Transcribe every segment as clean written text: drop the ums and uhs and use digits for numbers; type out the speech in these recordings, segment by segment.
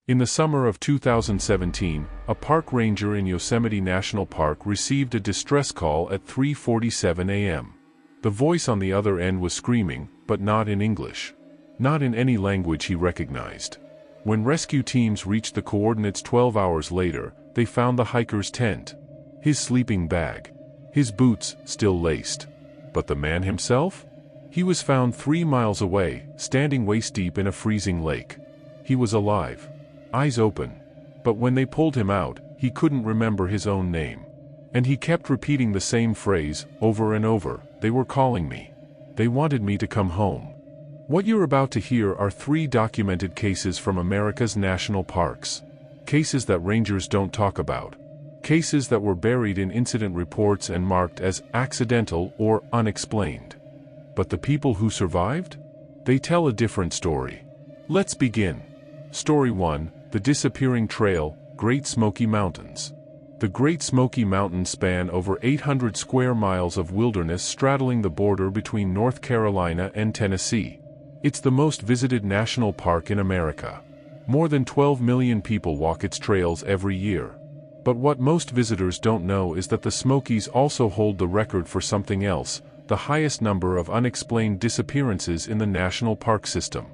In the summer of 2017, a park ranger in Yosemite National Park received a distress call at 3:47 a.m. The voice on the other end was screaming, but not in English. Not in any language he recognized. When rescue teams reached the coordinates 12 hours later, they found the hiker's tent. His sleeping bag. His boots, still laced. But the man himself? He was found 3 miles away, standing waist-deep in a freezing lake. He was alive. Eyes open. But when they pulled him out, he couldn't remember his own name. And he kept repeating the same phrase, over and over, "They were calling me. They wanted me to come home." What you're about to hear are 3 documented cases from America's national parks. Cases that rangers don't talk about. Cases that were buried in incident reports and marked as accidental or unexplained. But the people who survived? They tell a different story. Let's begin. Story 1, The Disappearing Trail, Great Smoky Mountains. The Great Smoky Mountains span over 800 square miles of wilderness straddling the border between North Carolina and Tennessee. It's the most visited national park in America. More than 12 million people walk its trails every year. But what most visitors don't know is that the Smokies also hold the record for something else, the highest number of unexplained disappearances in the national park system.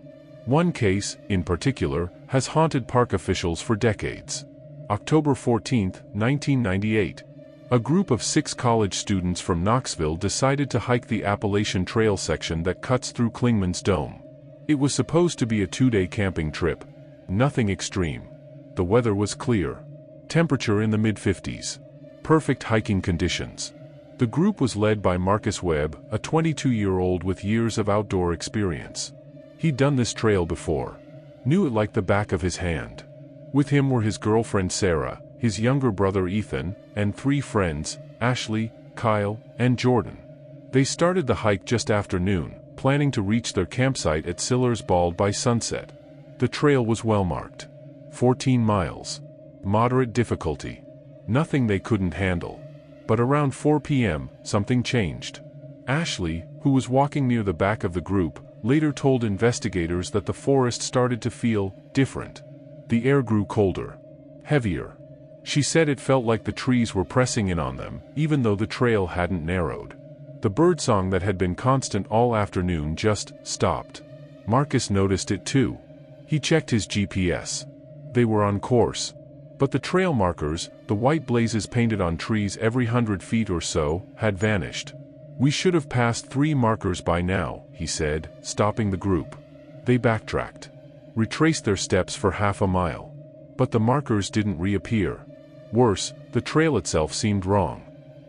One case, in particular, has haunted park officials for decades. October 14, 1998. A group of 6 college students from Knoxville decided to hike the Appalachian Trail section that cuts through Clingman's Dome. It was supposed to be a 2-day camping trip. Nothing extreme. The weather was clear. Temperature in the mid-50s. Perfect hiking conditions. The group was led by Marcus Webb, a 22-year-old with years of outdoor experience. He'd done this trail before. Knew it like the back of his hand. With him were his girlfriend Sarah, his younger brother Ethan, and 3 friends, Ashley, Kyle, and Jordan. They started the hike just after noon, planning to reach their campsite at Siller's Bald by sunset. The trail was well marked. 14 miles. Moderate difficulty. Nothing they couldn't handle. But around 4 p.m., something changed. Ashley, who was walking near the back of the group, later told investigators that the forest started to feel different. The air grew colder. Heavier. She said it felt like the trees were pressing in on them, even though the trail hadn't narrowed. The birdsong that had been constant all afternoon just stopped. Marcus noticed it too. He checked his GPS. They were on course. But the trail markers, the white blazes painted on trees every 100 feet or so, had vanished. "We should have passed 3 markers by now," he said, stopping the group. They backtracked. Retraced their steps for half a mile. But the markers didn't reappear. Worse, the trail itself seemed wrong.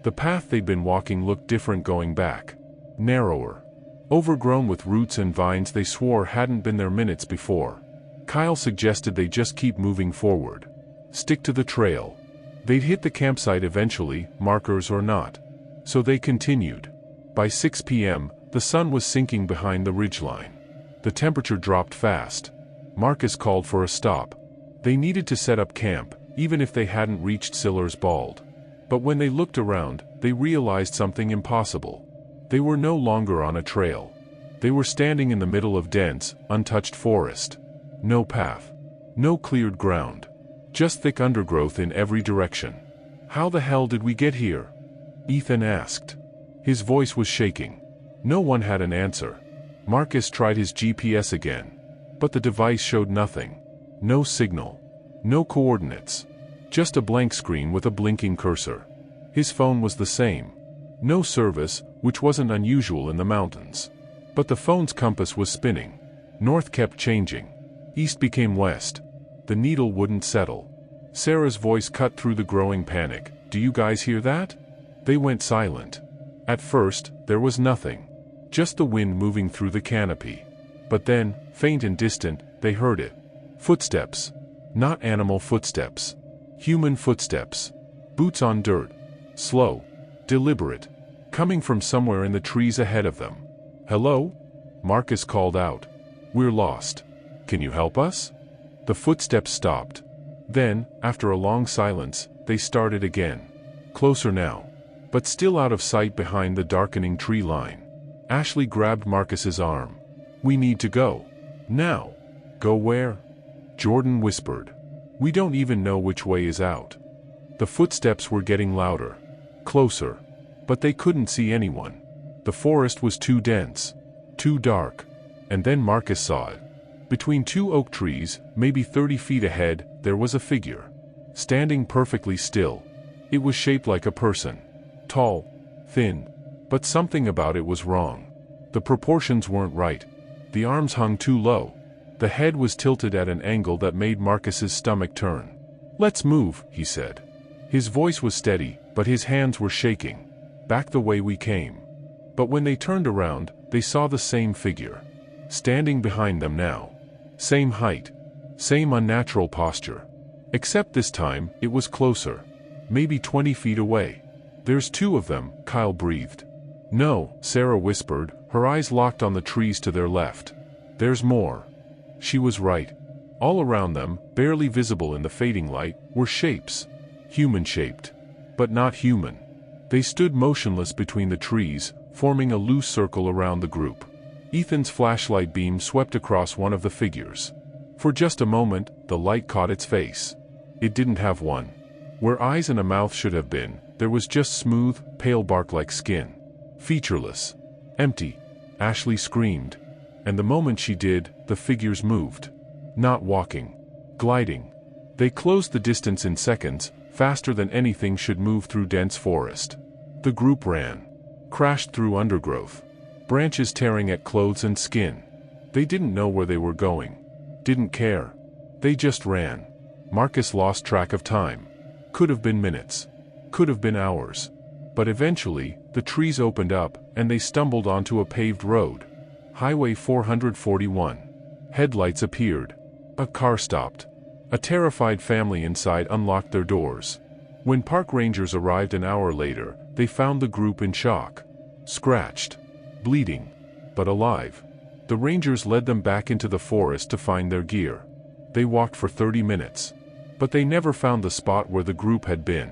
The path they'd been walking looked different going back. Narrower. Overgrown with roots and vines they swore hadn't been there minutes before. Kyle suggested they just keep moving forward. Stick to the trail. They'd hit the campsite eventually, markers or not. So they continued. By 6 p.m., the sun was sinking behind the ridgeline. The temperature dropped fast. Marcus called for a stop. They needed to set up camp, even if they hadn't reached Siller's Bald. But when they looked around, they realized something impossible. They were no longer on a trail. They were standing in the middle of dense, untouched forest. No path. No cleared ground. Just thick undergrowth in every direction. "How the hell did we get here?" Ethan asked. His voice was shaking. No one had an answer. Marcus tried his GPS again. But the device showed nothing. No signal. No coordinates. Just a blank screen with a blinking cursor. His phone was the same. No service, which wasn't unusual in the mountains. But the phone's compass was spinning. North kept changing. East became west. The needle wouldn't settle. Sarah's voice cut through the growing panic. "Do you guys hear that?" They went silent. At first, there was nothing. Just the wind moving through the canopy. But then, faint and distant, they heard it. Footsteps. Not animal footsteps. Human footsteps. Boots on dirt. Slow. Deliberate. Coming from somewhere in the trees ahead of them. "Hello?" Marcus called out. "We're lost. Can you help us?" The footsteps stopped. Then, after a long silence, they started again. Closer now. But still out of sight behind the darkening tree line. Ashley grabbed Marcus's arm. "We need to go. Now." "Go where?" Jordan whispered. "We don't even know which way is out." The footsteps were getting louder. Closer. But they couldn't see anyone. The forest was too dense. Too dark. And then Marcus saw it. Between two oak trees, maybe 30 feet ahead, there was a figure. Standing perfectly still. It was shaped like a person. Tall. Thin. But something about it was wrong. The proportions weren't right. The arms hung too low. The head was tilted at an angle that made Marcus's stomach turn. "Let's move," he said. His voice was steady, but his hands were shaking. "Back the way we came." But when they turned around, they saw the same figure. Standing behind them now. Same height. Same unnatural posture. Except this time, it was closer. Maybe 20 feet away. "There's two of them," Kyle breathed. "No," Sarah whispered, her eyes locked on the trees to their left. "There's more." She was right. All around them, barely visible in the fading light, were shapes. Human-shaped. But not human. They stood motionless between the trees, forming a loose circle around the group. Ethan's flashlight beam swept across one of the figures. For just a moment, the light caught its face. It didn't have one. Where eyes and a mouth should have been, there was just smooth, pale bark-like skin. Featureless. Empty. Ashley screamed. And the moment she did, the figures moved. Not walking. Gliding. They closed the distance in seconds, faster than anything should move through dense forest. The group ran. Crashed through undergrowth. Branches tearing at clothes and skin. They didn't know where they were going. Didn't care. They just ran. Marcus lost track of time. Could have been minutes. Could have been hours. But eventually, the trees opened up, and they stumbled onto a paved road. Highway 441. Headlights appeared. A car stopped. A terrified family inside unlocked their doors. When park rangers arrived an hour later, they found the group in shock. Scratched. Bleeding. But alive. The rangers led them back into the forest to find their gear. They walked for 30 minutes. But they never found the spot where the group had been.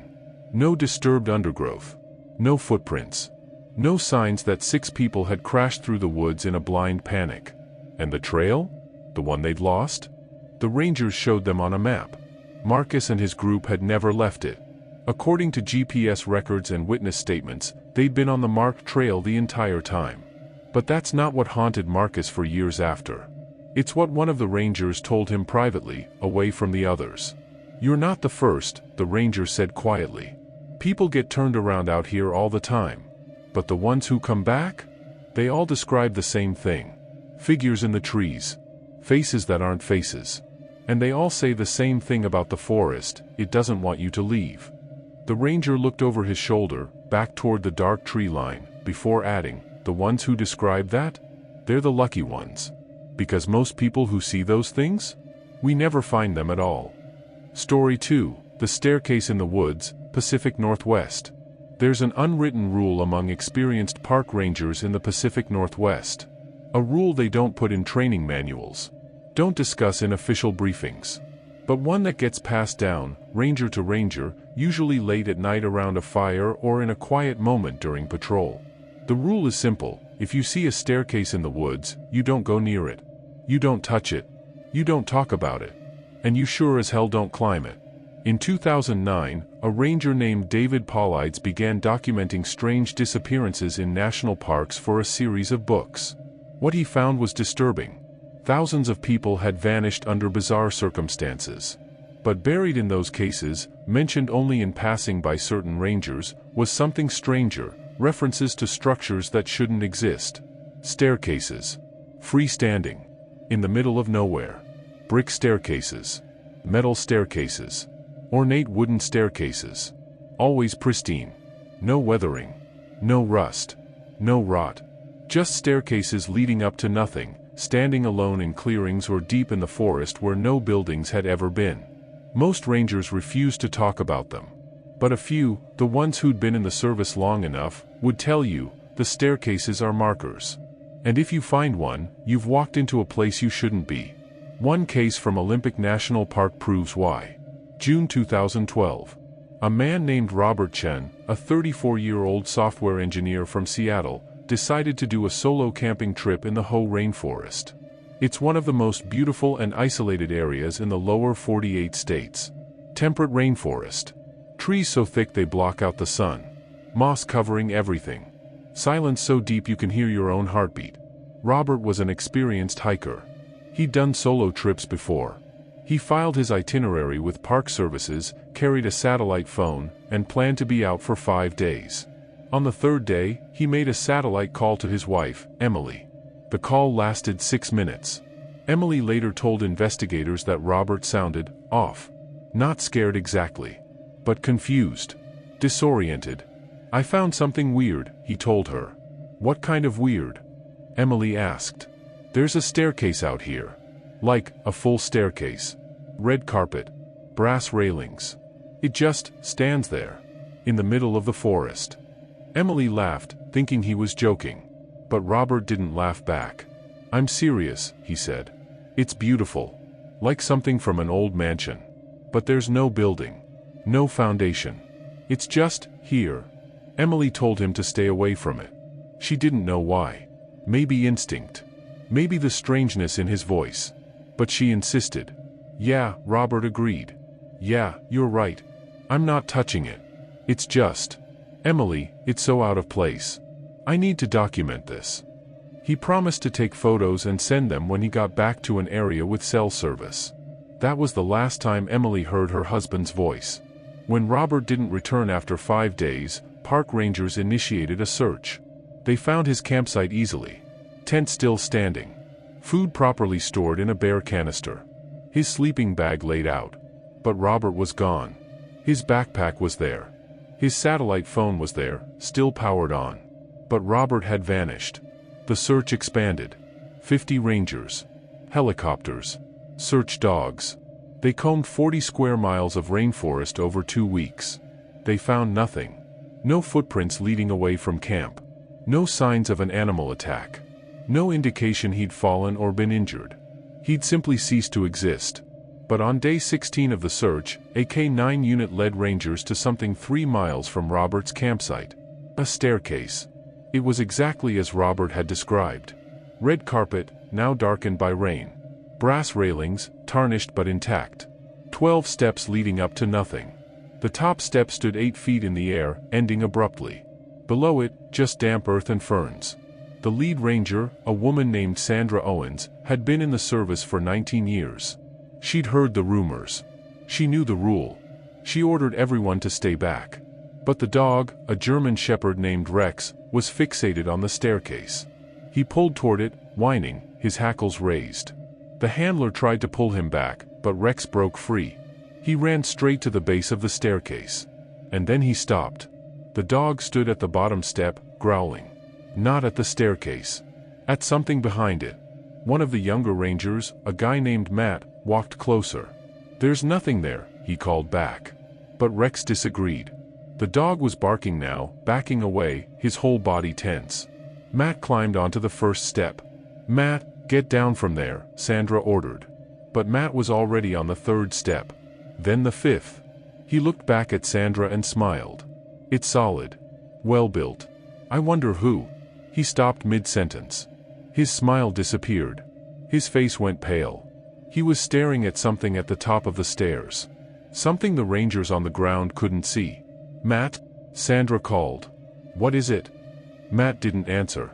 No disturbed undergrowth. No footprints. No signs that 6 people had crashed through the woods in a blind panic. And the trail? The one they'd lost? The rangers showed them on a map. Marcus and his group had never left it. According to GPS records and witness statements, they'd been on the marked trail the entire time. But that's not what haunted Marcus for years after. It's what one of the rangers told him privately, away from the others. "You're not the first," the ranger said quietly. "People get turned around out here all the time. But the ones who come back? They all describe the same thing. Figures in the trees. Faces that aren't faces. And they all say the same thing about the forest: it doesn't want you to leave." The ranger looked over his shoulder, back toward the dark tree line, before adding, "The ones who describe that? They're the lucky ones. Because most people who see those things? We never find them at all." Story 2, The Staircase in the Woods, Pacific Northwest. There's an unwritten rule among experienced park rangers in the Pacific Northwest. A rule they don't put in training manuals. Don't discuss in official briefings. But one that gets passed down, ranger to ranger, usually late at night around a fire or in a quiet moment during patrol. The rule is simple: if you see a staircase in the woods, you don't go near it. You don't touch it. You don't talk about it. And you sure as hell don't climb it. In 2009, a ranger named David Paulides began documenting strange disappearances in national parks for a series of books. What he found was disturbing. Thousands of people had vanished under bizarre circumstances. But buried in those cases, mentioned only in passing by certain rangers, was something stranger: references to structures that shouldn't exist. Staircases. Freestanding. In the middle of nowhere. Brick staircases. Metal staircases. Ornate wooden staircases. Always pristine. No weathering. No rust. No rot. Just staircases leading up to nothing, standing alone in clearings or deep in the forest where no buildings had ever been. Most rangers refused to talk about them. But a few, the ones who'd been in the service long enough, would tell you, the staircases are markers. And if you find one, you've walked into a place you shouldn't be. One case from Olympic National Park proves why. June 2012. A man named Robert Chen, a 34-year-old software engineer from Seattle, decided to do a solo camping trip in the Hoh rainforest. It's one of the most beautiful and isolated areas in the lower 48 states. Temperate rainforest. Trees so thick they block out the sun. Moss covering everything. Silence so deep you can hear your own heartbeat. Robert was an experienced hiker. He'd done solo trips before. He filed his itinerary with park services, carried a satellite phone, and planned to be out for 5 days. On the third day, he made a satellite call to his wife, Emily. The call lasted 6 minutes. Emily later told investigators that Robert sounded off. Not scared exactly, but confused, disoriented. "I found something weird," he told her. "What kind of weird?" Emily asked. "There's a staircase out here. Like, a full staircase. Red carpet. Brass railings. It just stands there. In the middle of the forest." Emily laughed, thinking he was joking. But Robert didn't laugh back. "I'm serious," he said. "It's beautiful. Like something from an old mansion. But there's no building. No foundation. It's just here." Emily told him to stay away from it. She didn't know why. Maybe instinct. Maybe the strangeness in his voice. But she insisted. "Yeah," Robert agreed. "Yeah, you're right. I'm not touching it. It's just... Emily, it's so out of place. I need to document this." He promised to take photos and send them when he got back to an area with cell service. That was the last time Emily heard her husband's voice. When Robert didn't return after 5 days, park rangers initiated a search. They found his campsite easily. Tent still standing. Food properly stored in a bare canister. His sleeping bag laid out. But Robert was gone. His backpack was there. His satellite phone was there, still powered on. But Robert had vanished. The search expanded. 50 rangers. Helicopters. Search dogs. They combed 40 square miles of rainforest over 2 weeks. They found nothing. No footprints leading away from camp. No signs of an animal attack. No indication he'd fallen or been injured. He'd simply ceased to exist. But on day 16 of the search, a K-9 unit led rangers to something 3 miles from Robert's campsite. A staircase. It was exactly as Robert had described. Red carpet, now darkened by rain. Brass railings, tarnished but intact. 12 steps leading up to nothing. The top step stood 8 feet in the air, ending abruptly. Below it, just damp earth and ferns. The lead ranger, a woman named Sandra Owens, had been in the service for 19 years. She'd heard the rumors. She knew the rule. She ordered everyone to stay back. But the dog, a German shepherd named Rex, was fixated on the staircase. He pulled toward it, whining, his hackles raised. The handler tried to pull him back, but Rex broke free. He ran straight to the base of the staircase. And then he stopped. The dog stood at the bottom step, growling. Not at the staircase. At something behind it. One of the younger rangers, a guy named Matt, walked closer. "There's nothing there," he called back. But Rex disagreed. The dog was barking now, backing away, his whole body tense. Matt climbed onto the first step. "Matt, get down from there," Sandra ordered. But Matt was already on the 3rd step. Then the 5th. He looked back at Sandra and smiled. "It's solid. Well built. I wonder who." He stopped mid-sentence. His smile disappeared. His face went pale. He was staring at something at the top of the stairs. Something the rangers on the ground couldn't see. "Matt?" Sandra called. "What is it?" Matt didn't answer.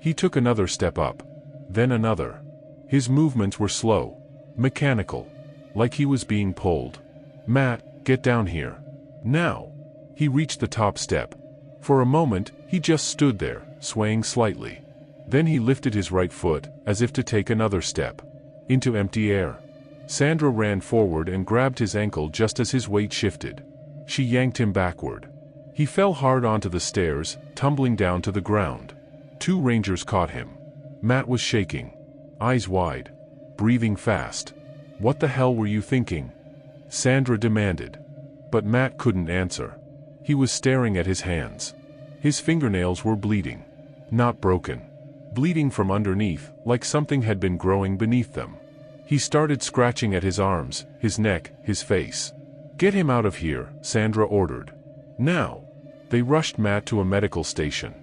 He took another step up. Then another. His movements were slow. Mechanical. Like he was being pulled. "Matt, get down here. Now." He reached the top step. For a moment, he just stood there, swaying slightly. Then he lifted his right foot, as if to take another step. Into empty air. Sandra ran forward and grabbed his ankle just as his weight shifted. She yanked him backward. He fell hard onto the stairs, tumbling down to the ground. 2 rangers caught him. Matt was shaking. Eyes wide. Breathing fast. "What the hell were you thinking?" Sandra demanded. But Matt couldn't answer. He was staring at his hands. His fingernails were bleeding. Not broken. Bleeding from underneath, like something had been growing beneath them. He started scratching at his arms, his neck, his face. "Get him out of here," Sandra ordered. "Now." They rushed Matt to a medical station.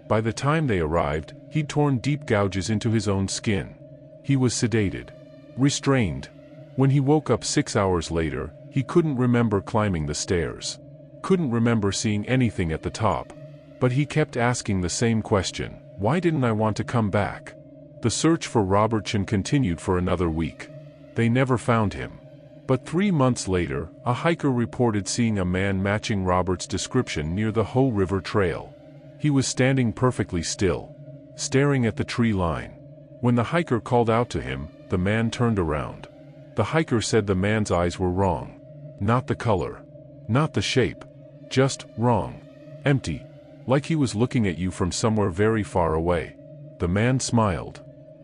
By the time they arrived, he'd torn deep gouges into his own skin. He was sedated. Restrained. When he woke up 6 hours later, he couldn't remember climbing the stairs. Couldn't remember seeing anything at the top. But he kept asking the same question: why didn't I want to come back? The search for Robertson continued for another week. They never found him. But 3 months later, a hiker reported seeing a man matching Robert's description near the Hoh River Trail. He was standing perfectly still, staring at the tree line. When the hiker called out to him, the man turned around. The hiker said the man's eyes were wrong. Not the color. Not the shape. Just wrong. Empty. Like he was looking at you from somewhere very far away. The man smiled.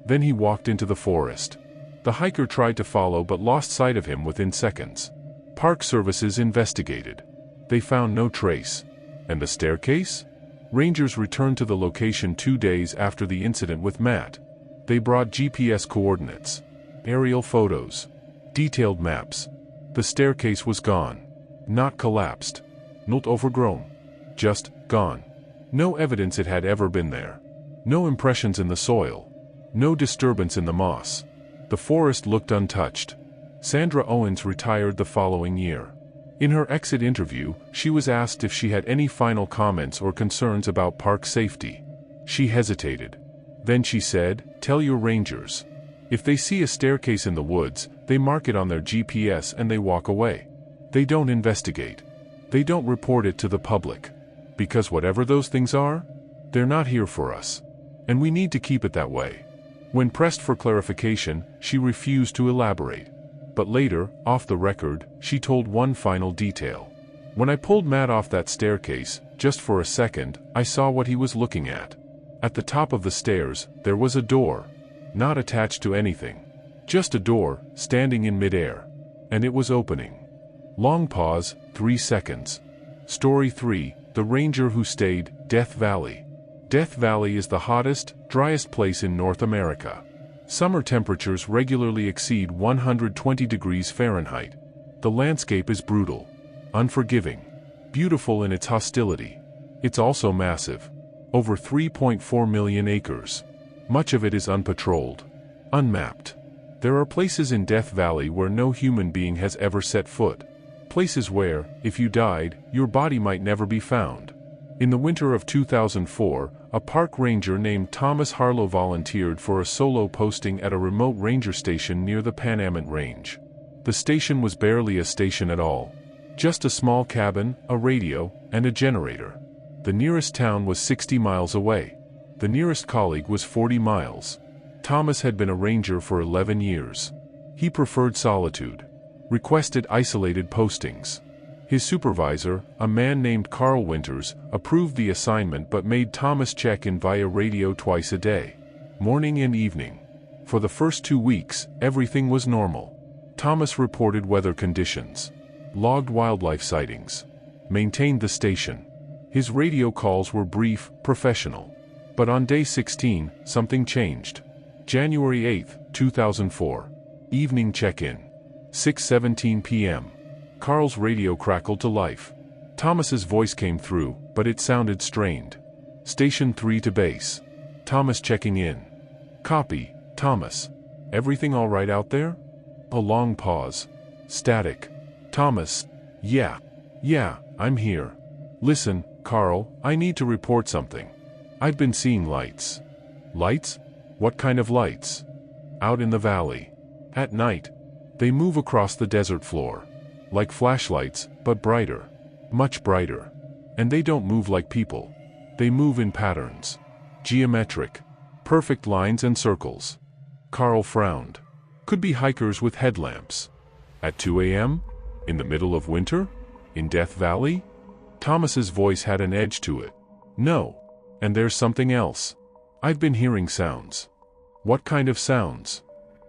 Then he walked into the forest. The hiker tried to follow but lost sight of him within seconds. Park services investigated. They found no trace. And the staircase? Rangers returned to the location 2 days after the incident with Matt. They brought GPS coordinates, aerial photos, detailed maps. The staircase was gone. Not collapsed. Not overgrown. Just gone. No evidence it had ever been there. No impressions in the soil. No disturbance in the moss. The forest looked untouched. Sandra Owens retired the following year. In her exit interview, she was asked if she had any final comments or concerns about park safety. She hesitated. Then she said, "Tell your rangers. If they see a staircase in the woods, they mark it on their GPS and they walk away. They don't investigate. They don't report it to the public. Because whatever those things are, they're not here for us. And we need to keep it that way." When pressed for clarification, she refused to elaborate. But later, off the record, she told one final detail. "When I pulled Matt off that staircase, just for a second, I saw what he was looking at. At the top of the stairs, there was a door. Not attached to anything. Just a door, standing in midair. And it was opening." Long pause, 3 seconds. Story 3, The Ranger Who Stayed, Death Valley. Death Valley is the hottest, driest place in North America. Summer temperatures regularly exceed 120 degrees Fahrenheit. The landscape is brutal, unforgiving, beautiful in its hostility. It's also massive. Over 3.4 million acres. Much of it is unpatrolled, unmapped. There are places in Death Valley where no human being has ever set foot. Places where, if you died, your body might never be found. In the winter of 2004, a park ranger named Thomas Harlow volunteered for a solo posting at a remote ranger station near the Panamint Range. The station was barely a station at all. Just a small cabin, a radio, and a generator. The nearest town was 60 miles away. The nearest colleague was 40 miles. Thomas had been a ranger for 11 years. He preferred solitude. Requested isolated postings. His supervisor, a man named Carl Winters, approved the assignment but made Thomas check in via radio twice a day. Morning and evening. For the first 2 weeks, everything was normal. Thomas reported weather conditions. Logged wildlife sightings. Maintained the station. His radio calls were brief, professional. But on day 16, something changed. January 8, 2004. Evening check-in. 6:17 p.m. Carl's radio crackled to life. Thomas's voice came through, but it sounded strained. Station 3 to base. Thomas checking in. Copy, Thomas. Everything all right out there? A long pause. Static. Thomas. Yeah, I'm here. Listen, Carl, I need to report something. I've been seeing lights. Lights? What kind of lights? Out in the valley. At night. They move across the desert floor. Like flashlights, but brighter. Much brighter. And they don't move like people. They move in patterns. Geometric. Perfect lines and circles. Carl frowned. Could be hikers with headlamps. At 2 a.m.? In the middle of winter? In Death Valley? Thomas's voice had an edge to it. No. And there's something else. I've been hearing sounds. What kind of sounds?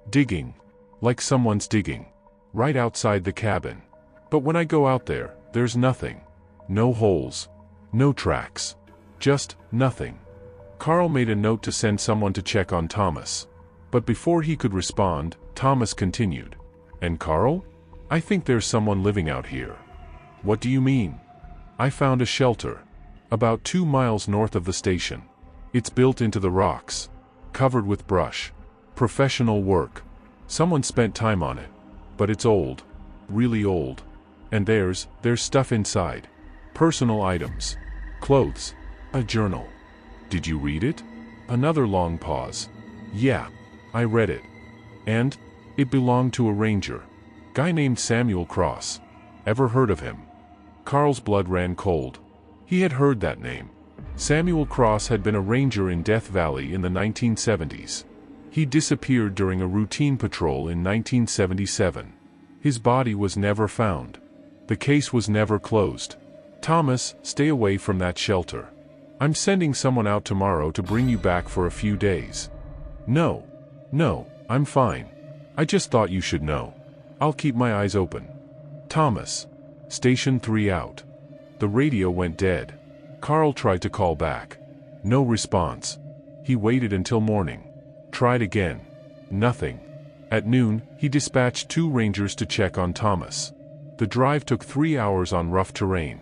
Digging. Like someone's digging. Right outside the cabin. But when I go out there, there's nothing. No holes. No tracks. Just nothing. Carl made a note to send someone to check on Thomas. But before he could respond, Thomas continued. And Carl? I think there's someone living out here. What do you mean? I found a shelter. About 2 miles north of the station. It's built into the rocks. Covered with brush. Professional work. Someone spent time on it. But it's old. Really old. And there's stuff inside. Personal items. Clothes. A journal. Did you read it? Another long pause. Yeah. I read it. And? It belonged to a ranger. Guy named Samuel Cross. Ever heard of him? Carl's blood ran cold. He had heard that name. Samuel Cross had been a ranger in Death Valley in the 1970s. He disappeared during a routine patrol in 1977. His body was never found. The case was never closed. Thomas, stay away from that shelter. I'm sending someone out tomorrow to bring you back for a few days. No, I'm fine. I just thought you should know. I'll keep my eyes open. Thomas. Station 3 out. The radio went dead. Carl tried to call back. No response. He waited until morning. Tried again. Nothing. At noon, he dispatched 2 rangers to check on Thomas. The drive took 3 hours on rough terrain.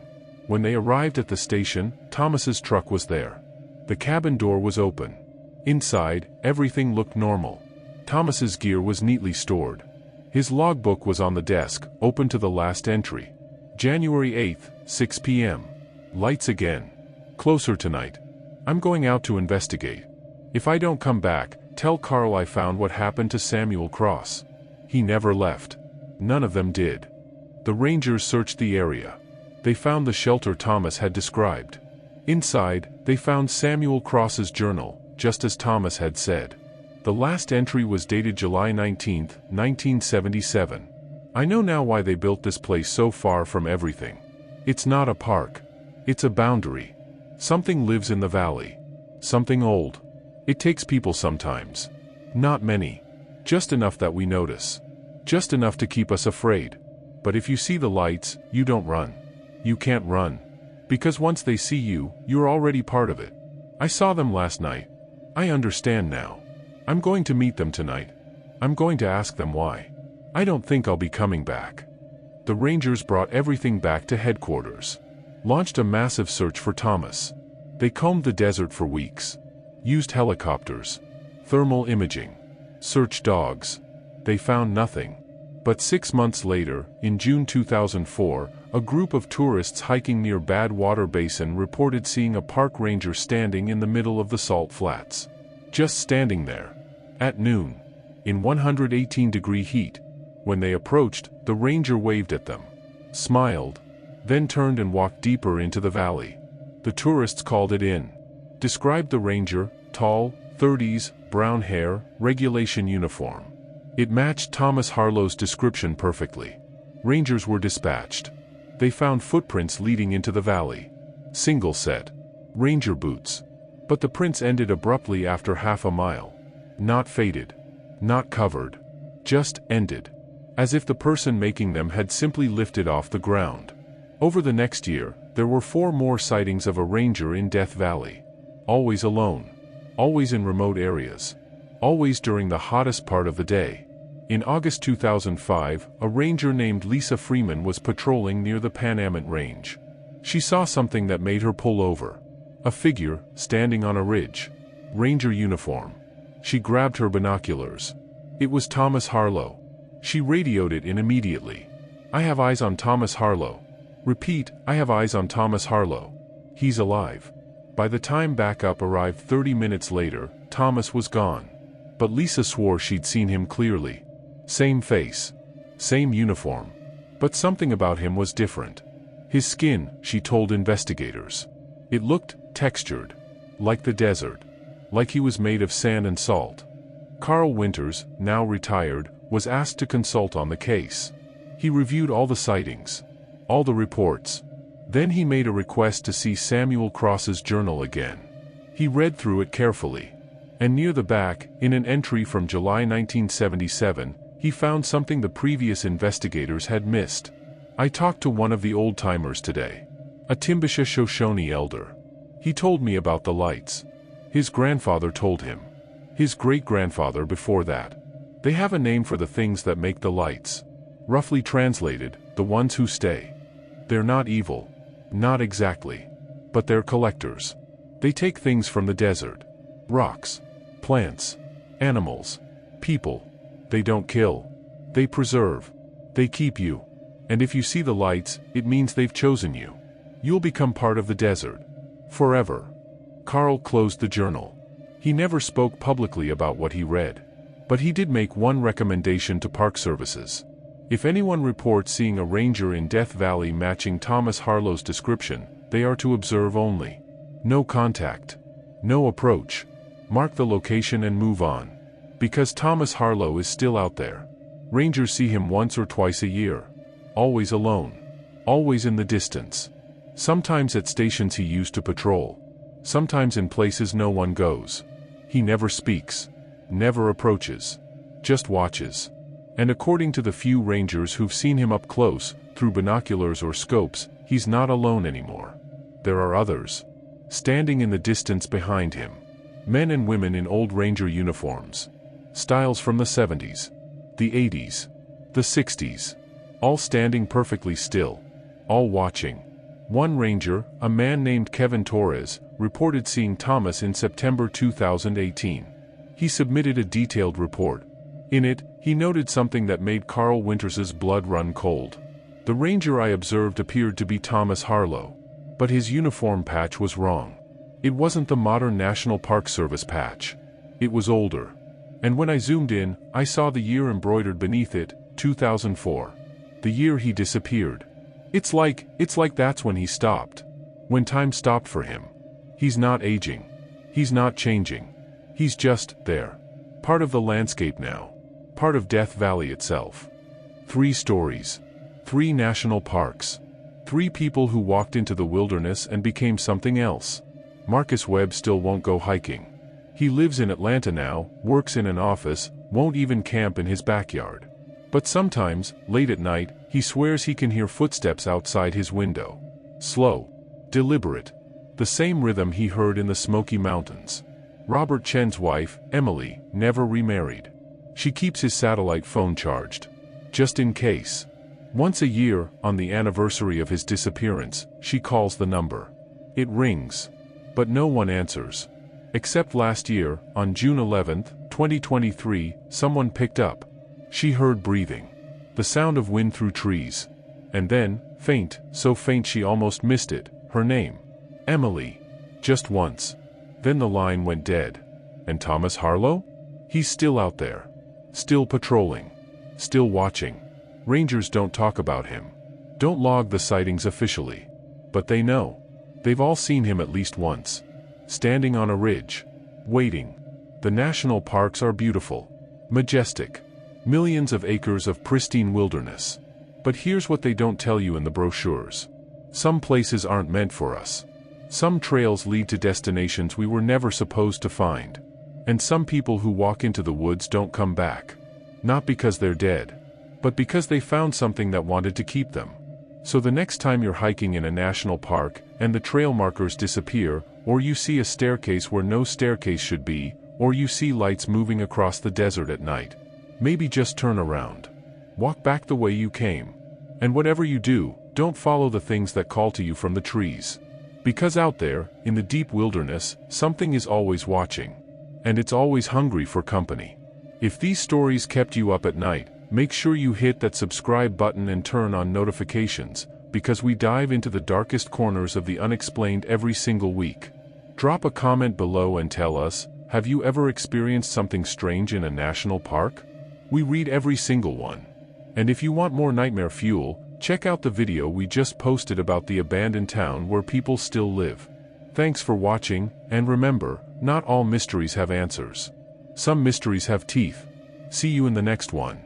When they arrived at the station, Thomas's truck was there. The cabin door was open. Inside, everything looked normal. Thomas's gear was neatly stored. His logbook was on the desk, open to the last entry. January 8th, 6 p.m. Lights again. Closer tonight. I'm going out to investigate. If I don't come back, tell Carl I found what happened to Samuel Cross. He never left. None of them did. The rangers searched the area. They found the shelter Thomas had described. Inside, they found Samuel Cross's journal, just as Thomas had said. The last entry was dated July 19, 1977. I know now why they built this place so far from everything. It's not a park. It's a boundary. Something lives in the valley. Something old. It takes people sometimes. Not many. Just enough that we notice. Just enough to keep us afraid. But if you see the lights, you don't run. You can't run. Because once they see you, you're already part of it. I saw them last night. I understand now. I'm going to meet them tonight. I'm going to ask them why. I don't think I'll be coming back. The rangers brought everything back to headquarters. Launched a massive search for Thomas. They combed the desert for weeks. Used helicopters. Thermal imaging. Searched dogs. They found nothing. But 6 months later, in June 2004, a group of tourists hiking near Badwater Basin reported seeing a park ranger standing in the middle of the salt flats. Just standing there. At noon. In 118-degree heat. When they approached, the ranger waved at them. Smiled. Then turned and walked deeper into the valley. The tourists called it in. Described the ranger, tall, 30s, brown hair, regulation uniform. It matched Thomas Harlow's description perfectly. Rangers were dispatched. They found footprints leading into the valley. Single set. Ranger boots. But the prints ended abruptly after half a mile. Not faded. Not covered. Just ended. As if the person making them had simply lifted off the ground. Over the next year, there were 4 more sightings of a ranger in Death Valley. Always alone. Always in remote areas. Always during the hottest part of the day. In August 2005, a ranger named Lisa Freeman was patrolling near the Panamint Range. She saw something that made her pull over. A figure, standing on a ridge. Ranger uniform. She grabbed her binoculars. It was Thomas Harlow. She radioed it in immediately. I have eyes on Thomas Harlow. Repeat, I have eyes on Thomas Harlow. He's alive. By the time backup arrived 30 minutes later, Thomas was gone. But Lisa swore she'd seen him clearly. Same face. Same uniform. But something about him was different. His skin, she told investigators. It looked textured. Like the desert. Like he was made of sand and salt. Carl Winters, now retired, was asked to consult on the case. He reviewed all the sightings. All the reports. Then he made a request to see Samuel Cross's journal again. He read through it carefully. And near the back, in an entry from July 1977, he found something the previous investigators had missed. I talked to one of the old-timers today. A Timbisha Shoshone elder. He told me about the lights. His grandfather told him. His great-grandfather before that. They have a name for the things that make the lights. Roughly translated, the ones who stay. They're not evil. Not exactly. But they're collectors. They take things from the desert. Rocks. Plants. Animals. People. They don't kill. They preserve. They keep you. And if you see the lights, it means they've chosen you. You'll become part of the desert. Forever. Carl closed the journal. He never spoke publicly about what he read. But he did make one recommendation to Park Services. If anyone reports seeing a ranger in Death Valley matching Thomas Harlow's description, they are to observe only. No contact. No approach. Mark the location and move on. Because Thomas Harlow is still out there. Rangers see him once or twice a year. Always alone. Always in the distance. Sometimes at stations he used to patrol. Sometimes in places no one goes. He never speaks. Never approaches. Just watches. And according to the few rangers who've seen him up close, through binoculars or scopes, he's not alone anymore. There are others. Standing in the distance behind him. Men and women in old ranger uniforms. Styles from the 70s. The 80s. The 60s. All standing perfectly still. All watching. One ranger, a man named Kevin Torres, reported seeing Thomas in September 2018. He submitted a detailed report. In it, he noted something that made Carl Winters's blood run cold. The ranger I observed appeared to be Thomas Harlow. But his uniform patch was wrong. It wasn't the modern National Park Service patch. It was older. And when I zoomed in, I saw the year embroidered beneath it, 2004. The year he disappeared. It's like that's when he stopped. When time stopped for him. He's not aging. He's not changing. He's just there. Part of the landscape now. Part of Death Valley itself. 3 stories. 3 national parks. 3 people who walked into the wilderness and became something else. Marcus Webb still won't go hiking. He lives in Atlanta now, works in an office, won't even camp in his backyard. But sometimes, late at night, he swears he can hear footsteps outside his window. Slow. Deliberate. The same rhythm he heard in the Smoky Mountains. Robert Chen's wife, Emily, never remarried. She keeps his satellite phone charged. Just in case. Once a year, on the anniversary of his disappearance, she calls the number. It rings. But no one answers. Except last year, on June 11, 2023, someone picked up. She heard breathing. The sound of wind through trees. And then, faint, so faint she almost missed it, her name. Emily. Just once. Then the line went dead. And Thomas Harlow? He's still out there. Still patrolling. Still watching. Rangers don't talk about him. Don't log the sightings officially. But they know. They've all seen him at least once. Standing on a ridge. Waiting. The national parks are beautiful. Majestic. Millions of acres of pristine wilderness. But here's what they don't tell you in the brochures. Some places aren't meant for us. Some trails lead to destinations we were never supposed to find. And some people who walk into the woods don't come back. Not because they're dead. But because they found something that wanted to keep them. So the next time you're hiking in a national park, and the trail markers disappear, or you see a staircase where no staircase should be, or you see lights moving across the desert at night, maybe just turn around. Walk back the way you came. And whatever you do, don't follow the things that call to you from the trees. Because out there, in the deep wilderness, something is always watching. And it's always hungry for company. If these stories kept you up at night, make sure you hit that subscribe button and turn on notifications, because we dive into the darkest corners of the unexplained every single week. Drop a comment below and tell us, have you ever experienced something strange in a national park? We read every single one. And if you want more nightmare fuel, check out the video we just posted about the abandoned town where people still live. Thanks for watching, and remember, not all mysteries have answers. Some mysteries have teeth. See you in the next one.